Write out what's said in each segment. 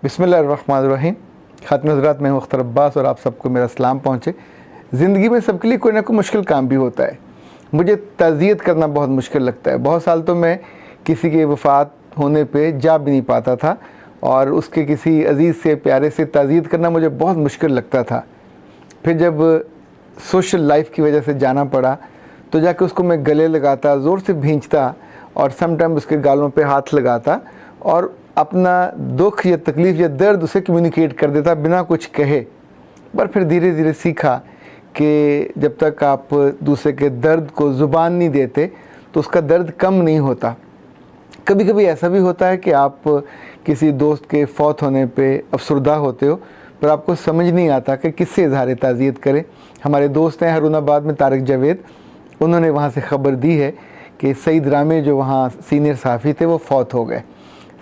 بسم اللہ الرحمن الرحیم۔ خاتم حضرات، میں اختر عباس اور آپ سب کو میرا سلام پہنچے۔ زندگی میں سب کے لیے کوئی نہ کوئی مشکل کام بھی ہوتا ہے۔ مجھے تعزیت کرنا بہت مشکل لگتا ہے۔ بہت سال تو میں کسی کے وفات ہونے پہ جا بھی نہیں پاتا تھا، اور اس کے کسی عزیز سے پیارے سے تعزیت کرنا مجھے بہت مشکل لگتا تھا۔ پھر جب سوشل لائف کی وجہ سے جانا پڑا تو جا کے اس کو میں گلے لگاتا، زور سے بھینچتا، اور سم ٹائم اس کے گالوں پہ ہاتھ لگاتا اور اپنا دکھ یا تکلیف یا درد اسے کمیونیکیٹ کر دیتا بنا کچھ کہے۔ پر پھر دھیرے دھیرے سیکھا کہ جب تک آپ دوسرے کے درد کو زبان نہیں دیتے تو اس کا درد کم نہیں ہوتا۔ کبھی کبھی ایسا بھی ہوتا ہے کہ آپ کسی دوست کے فوت ہونے پہ افسردہ ہوتے ہو، پر آپ کو سمجھ نہیں آتا کہ کس سے اظہار تعزیت کرے۔ ہمارے دوست ہیں ہارون آباد میں طارق جاوید، انہوں نے وہاں سے خبر دی ہے کہ سعید رامے جو وہاں سینئر صحافی تھے وہ فوت ہو گئے۔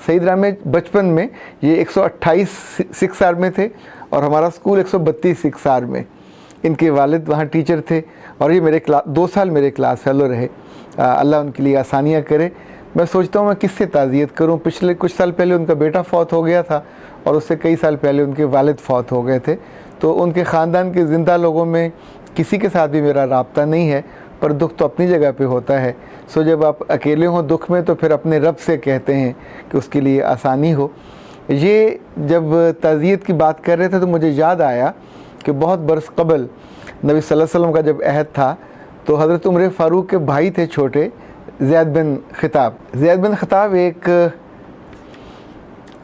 سعید رامے بچپن میں یہ 128 سکس آر میں تھے اور ہمارا اسکول 132 سکس آر میں۔ ان کے والد وہاں ٹیچر تھے اور یہ میرے 2 سال میرے کلاس فیلو رہے۔ اللہ ان کے لیے آسانیاں کرے۔ میں سوچتا ہوں میں کس سے تعزیت کروں۔ پچھلے کچھ سال پہلے ان کا بیٹا فوت ہو گیا تھا اور اس سے کئی سال پہلے ان کے والد فوت ہو گئے تھے، تو ان کے خاندان کے زندہ لوگوں میں کسی کے ساتھ بھی میرا رابطہ نہیں ہے، پر دکھ تو اپنی جگہ پہ ہوتا ہے۔ سو جب آپ اکیلے ہوں دکھ میں تو پھر اپنے رب سے کہتے ہیں کہ اس کے لیے آسانی ہو۔ یہ جب تعزیت کی بات کر رہے تھے تو مجھے یاد آیا کہ بہت برس قبل نبی صلی اللہ علیہ وسلم کا جب عہد تھا تو حضرت عمر فاروق کے بھائی تھے چھوٹے، زید بن خطاب۔ زید بن خطاب ایک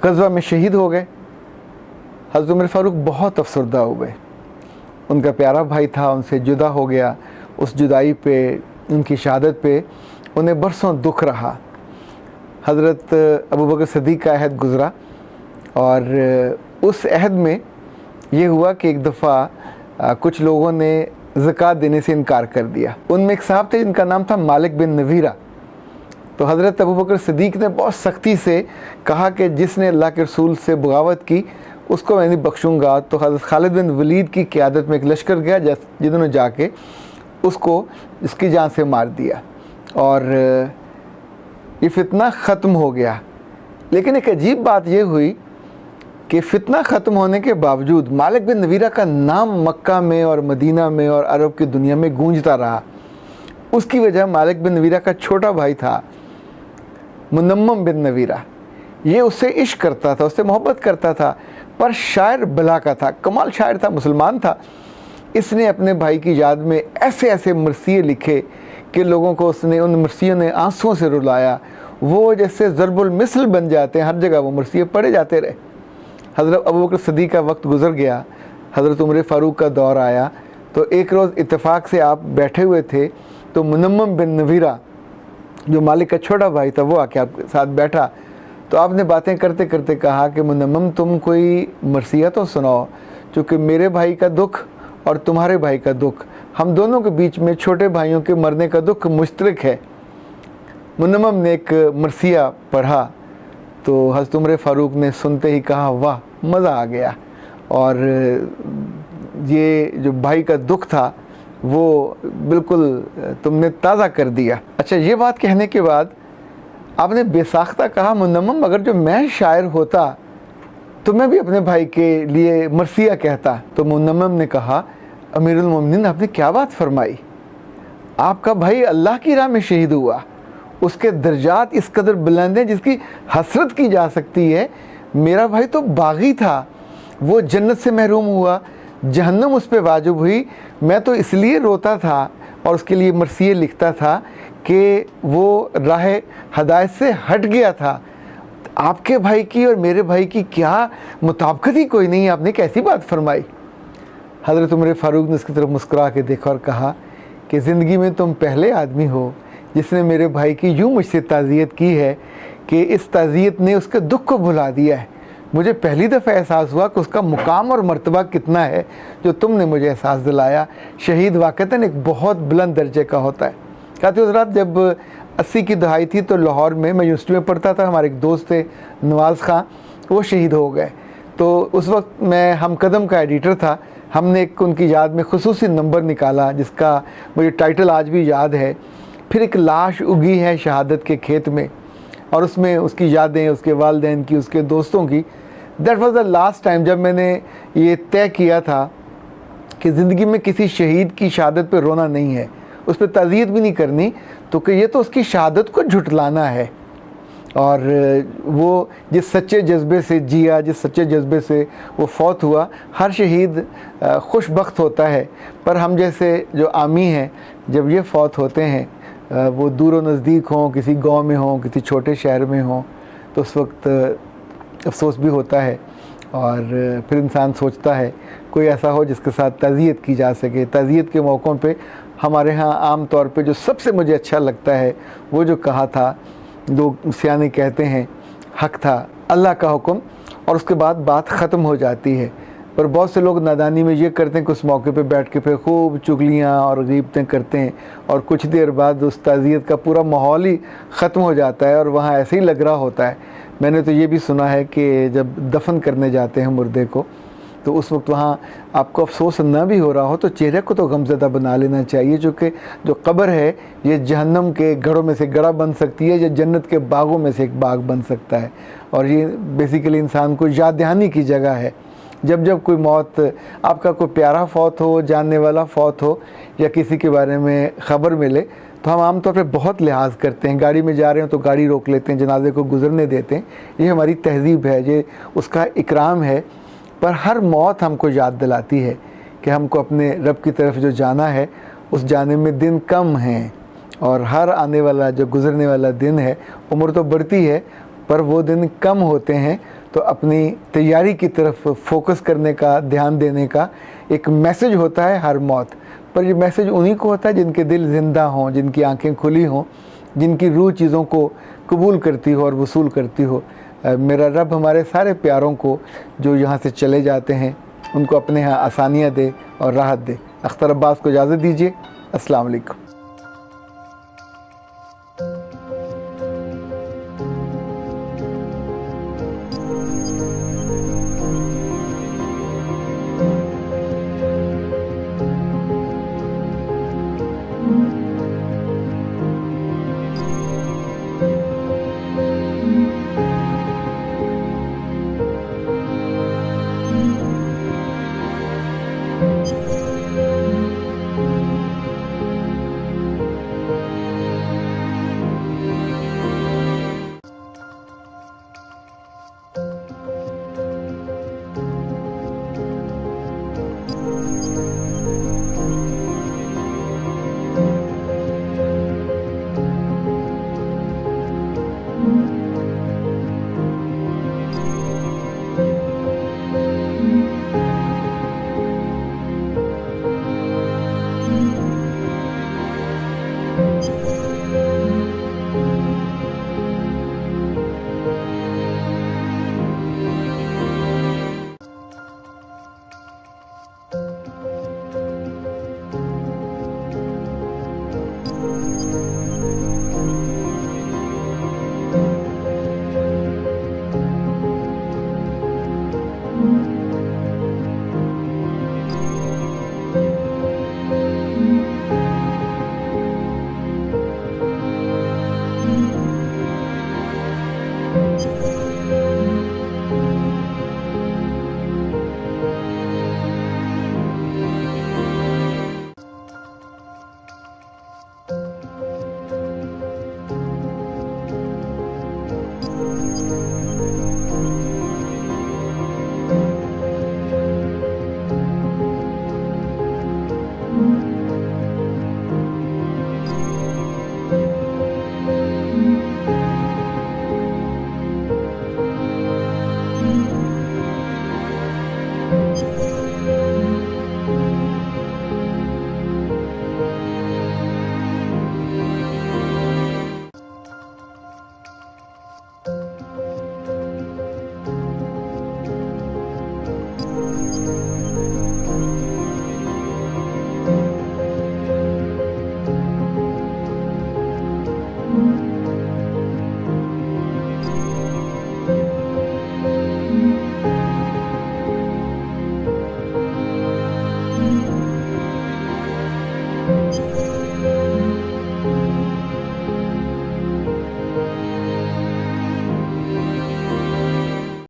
غزوہ میں شہید ہو گئے۔ حضرت عمر فاروق بہت افسردہ ہو گئے۔ ان کا پیارا بھائی تھا، ان سے جدا ہو گیا۔ اس جدائی پہ، ان کی شہادت پہ انہیں برسوں دکھ رہا۔ حضرت ابوبکر صدیق کا عہد گزرا اور اس عہد میں یہ ہوا کہ ایک دفعہ کچھ لوگوں نے زکوٰۃ دینے سے انکار کر دیا۔ ان میں ایک صاحب تھے جن کا نام تھا مالک بن نویرہ۔ تو حضرت ابوبکر صدیق نے بہت سختی سے کہا کہ جس نے اللہ کے رسول سے بغاوت کی اس کو میں نہیں بخشوں گا۔ تو حضرت خالد بن ولید کی قیادت میں ایک لشکر گیا جنہوں نے جا کے اس کو اس کی جان سے مار دیا اور یہ فتنہ ختم ہو گیا۔ لیکن ایک عجیب بات یہ ہوئی کہ فتنہ ختم ہونے کے باوجود مالک بن نویرہ کا نام مکہ میں اور مدینہ میں اور عرب کی دنیا میں گونجتا رہا۔ اس کی وجہ مالک بن نویرہ کا چھوٹا بھائی تھا منمم بن نویرہ۔ یہ اس سے عشق کرتا تھا، اس سے محبت کرتا تھا، پر شاعر بلا کا تھا، کمال شاعر تھا، مسلمان تھا۔ اس نے اپنے بھائی کی یاد میں ایسے ایسے مرثیے لکھے کہ لوگوں کو اس نے ان مرثیوں نے آنسوں سے رلایا۔ وہ جیسے ضرب المثل بن جاتے ہیں، ہر جگہ وہ مرثیے پڑھے جاتے رہے۔ حضرت ابوبکر صدیق کا وقت گزر گیا، حضرت عمر فاروق کا دور آیا۔ تو ایک روز اتفاق سے آپ بیٹھے ہوئے تھے تو منمم بن نویرہ جو مالک کا چھوٹا بھائی تھا وہ آ کے آپ کے ساتھ بیٹھا۔ تو آپ نے باتیں کرتے کرتے کہا کہ منمم تم کوئی مرثیہ تو سناؤ، چونکہ میرے بھائی کا دکھ اور تمہارے بھائی کا دکھ، ہم دونوں کے بیچ میں چھوٹے بھائیوں کے مرنے کا دکھ مشترک ہے۔ منمم نے ایک مرثیہ پڑھا تو حضرت عمر فاروق نے سنتے ہی کہا واہ مزہ آ گیا، اور یہ جو بھائی کا دکھ تھا وہ بالکل تم نے تازہ کر دیا۔ اچھا، یہ بات کہنے کے بعد آپ نے بے ساختہ کہا منمم اگر جو میں شاعر ہوتا تو میں بھی اپنے بھائی کے لیے مرثیہ کہتا۔ تو منمم نے کہا امیر المومنین آپ نے کیا بات فرمائی، آپ کا بھائی اللہ کی راہ میں شہید ہوا، اس کے درجات اس قدر بلند ہیں جس کی حسرت کی جا سکتی ہے۔ میرا بھائی تو باغی تھا، وہ جنت سے محروم ہوا، جہنم اس پہ واجب ہوئی، میں تو اس لیے روتا تھا اور اس کے لیے مرثیے لکھتا تھا کہ وہ راہ ہدایت سے ہٹ گیا تھا۔ آپ کے بھائی کی اور میرے بھائی کی کیا مطابقت ہی کوئی نہیں، آپ نے کیسی بات فرمائی۔ حضرت عمر فاروق نے اس کی طرف مسکرا کے دیکھا اور کہا کہ زندگی میں تم پہلے آدمی ہو جس نے میرے بھائی کی یوں مجھ سے تعزیت کی ہے کہ اس تعزیت نے اس کے دکھ کو بھلا دیا ہے۔ مجھے پہلی دفعہ احساس ہوا کہ اس کا مقام اور مرتبہ کتنا ہے جو تم نے مجھے احساس دلایا۔ شہید واقعتاً ایک بہت بلند درجے کا ہوتا ہے۔ کہتے حضرات جب 80 کی دہائی تھی تو لاہور میں یونیورسٹی میں پڑھتا تھا، ہمارے ایک دوست تھے نواز خان، وہ شہید ہو گئے۔ تو اس وقت میں ہم قدم کا ایڈیٹر تھا، ہم نے ایک ان کی یاد میں خصوصی نمبر نکالا جس کا مجھے ٹائٹل آج بھی یاد ہے، پھر ایک لاش اگی ہے شہادت کے کھیت میں، اور اس میں اس کی یادیں، اس کے والدین کی، اس کے دوستوں کی۔ That was the last time جب میں نے یہ طے کیا تھا کہ زندگی میں کسی شہید کی شہادت پہ رونا نہیں ہے، اس پہ تعزیت بھی نہیں کرنی، تو کہ یہ تو اس کی شہادت کو جھٹلانا ہے۔ اور وہ جس سچے جذبے سے جیا، جس سچے جذبے سے وہ فوت ہوا، ہر شہید خوش بخت ہوتا ہے، پر ہم جیسے جو عامی ہیں جب یہ فوت ہوتے ہیں، وہ دور و نزدیک ہوں، کسی گاؤں میں ہوں، کسی چھوٹے شہر میں ہوں، تو اس وقت افسوس بھی ہوتا ہے، اور پھر انسان سوچتا ہے کوئی ایسا ہو جس کے ساتھ تعزیت کی جا سکے۔ تعزیت کے موقعوں پہ ہمارے ہاں عام طور پہ جو سب سے مجھے اچھا لگتا ہے وہ جو کہا تھا، لوگ سیانے کہتے ہیں حق تھا، اللہ کا حکم، اور اس کے بعد بات ختم ہو جاتی ہے۔ پر بہت سے لوگ نادانی میں یہ کرتے ہیں کہ اس موقع پہ بیٹھ کے پھر خوب چغلیاں اور غیبتیں کرتے ہیں، اور کچھ دیر بعد اس تعزیت کا پورا ماحول ہی ختم ہو جاتا ہے اور وہاں ایسے ہی لگ رہا ہوتا ہے۔ میں نے تو یہ بھی سنا ہے کہ جب دفن کرنے جاتے ہیں مردے کو، تو اس وقت وہاں آپ کو افسوس نہ بھی ہو رہا ہو تو چہرے کو تو غمزدہ بنا لینا چاہیے، چونکہ جو قبر ہے یہ جہنم کے گڑھوں میں سے گڑھا بن سکتی ہے، یا جنت کے باغوں میں سے ایک باغ بن سکتا ہے، اور یہ بیسیکلی انسان کو یاد دہانی کی جگہ ہے۔ جب جب کوئی موت، آپ کا کوئی پیارا فوت ہو، جاننے والا فوت ہو، یا کسی کے بارے میں خبر ملے، تو ہم عام طور پہ بہت لحاظ کرتے ہیں، گاڑی میں جا رہے ہیں تو گاڑی روک لیتے ہیں، جنازے کو گزرنے دیتے ہیں، یہ ہماری تہذیب ہے، یہ اس کا اکرام ہے۔ پر ہر موت ہم کو یاد دلاتی ہے کہ ہم کو اپنے رب کی طرف جو جانا ہے، اس جانے میں دن کم ہیں، اور ہر آنے والا جو گزرنے والا دن ہے، عمر تو بڑھتی ہے پر وہ دن کم ہوتے ہیں، تو اپنی تیاری کی طرف فوکس کرنے کا، دھیان دینے کا ایک میسج ہوتا ہے ہر موت پر۔ یہ میسج انہی کو ہوتا ہے جن کے دل زندہ ہوں، جن کی آنکھیں کھلی ہوں، جن کی روح چیزوں کو قبول کرتی ہو اور وصول کرتی ہو۔ میرا رب ہمارے سارے پیاروں کو جو یہاں سے چلے جاتے ہیں ان کو اپنے ہاں آسانیاں دے اور راحت دے۔ اختر عباس کو اجازت دیجیے، السلام علیکم۔